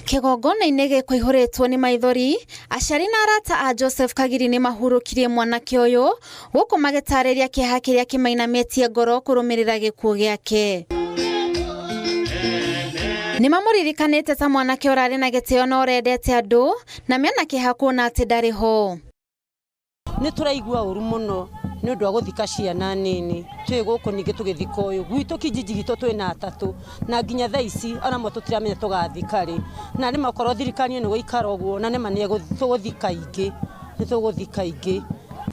Kigongona-inĩ gĩkũihũrĩtwo nĩ maithori, aciari na arata a Joseph Kagiri nĩ mahurukirie mwanake ũyũ gũkũ magĩtarĩria kĩeha kĩrĩa kĩmainamĩtie ngoro kũrũmĩrĩra gĩkuũ gĩake. Nĩ mamũririkanĩte ta mwanake ũrarĩ na gĩtĩo na ũrendete andũ na mena kĩeha kuona atĩ ndarĩ ho. Nĩ tũraigua ũru mũno nĩ ũndũ wa gũthika ciana nini. Twĩ gũkũ ningĩ tũgĩthika ũyũ gwitũ kijiji gitũ twĩna atatũ na nginya thaa ici onamo tũtiramenya tũgathika rĩ. Na nĩ makorwo thirikari nĩ gũikara ũguo na nĩ mane tũgũthika ingĩ, nĩ tũgũthika ingĩ.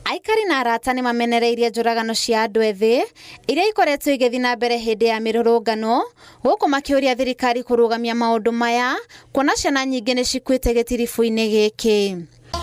Aikari na arata nĩ mamenereirie njũragano cia andũ ethĩ iria ikoretwo igĩthiĩ na mbere hĩndĩ ya mĩrũrũngano, gũkũ makĩũria thirikari kũrũgamia maũndũ maya kuona ciana nyingĩ nĩ cikuĩte gĩtiribu-inĩ gĩkĩ.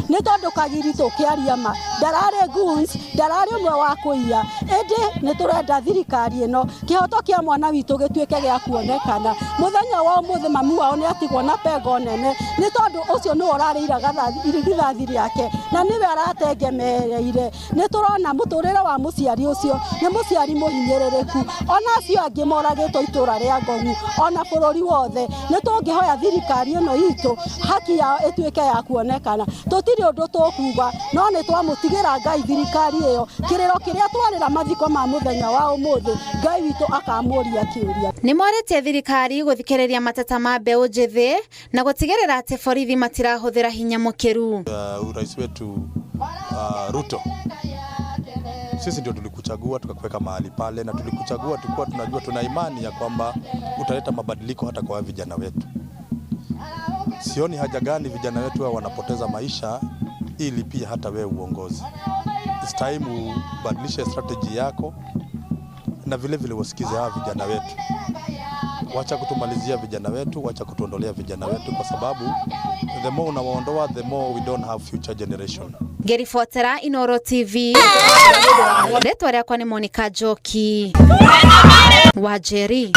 Nĩ tondũ Kagiri tũkĩaria ma ndararĩ goons, ndararĩ ũmwe wa kũiya, ĩndĩ nĩ tũrenda thirikari ĩno kĩhoto kĩa mwana witũ gĩtuĩke gĩa kuonekana. Mũthenya wa ũmũthĩ mami wao nĩ atigwo na pengo nene nĩ tondũ ũcio nĩ ũrarĩira gathathi rĩake na nĩwe aratengemereire. Nĩ tũrona mũtũrĩre wa mũciari ũcio nĩ mũciari mũhinyĩrĩrĩku, ona acio angĩ moragĩtwo itũra rĩa Ngong'u ona bũrũri wothe. Nĩ tũngĩhoya thirikari ĩno itũ haki yao ĩtuĩke ya kuonekana. Tũtirĩ ũndũ tũkuga no nĩ twamũtigĩra Ngai thirikari ĩyo kĩrĩro kĩrĩa twarĩra mathiko ma mũthenya wa ũmũthĩ Ngai witũ akamũria kĩũria. Nĩ morĩtie thirikari gũthikĩrĩria mateta ma mbeũ njĩthĩ na gũtigĩrĩra atĩ borithi matirahũthĩra hinya mũkĩru. Rais wetu Ruto, sisi ndio tulikuchagua tukakuweka mahali pale, na tulikuchagua tulikuwa tunajua, tuna imani ya kwamba utaleta mabadiliko hata kwa vijana wetu. Sioni haja gani vijana wetu wanapoteza maisha ili pia hata wewe uongozi. It's time ubadilishe strategy yako na vile vile wasikize hawa vijana wetu. Wacha kutumalizia vijana wetu, wacha kutuondolea vijana wetu, kwa sababu the more unawaondoa the more we don't have future generation. Ngĩribotera Inooro TV. Rĩtwa rĩakwa nĩ Monica Njoki. Wanjeri.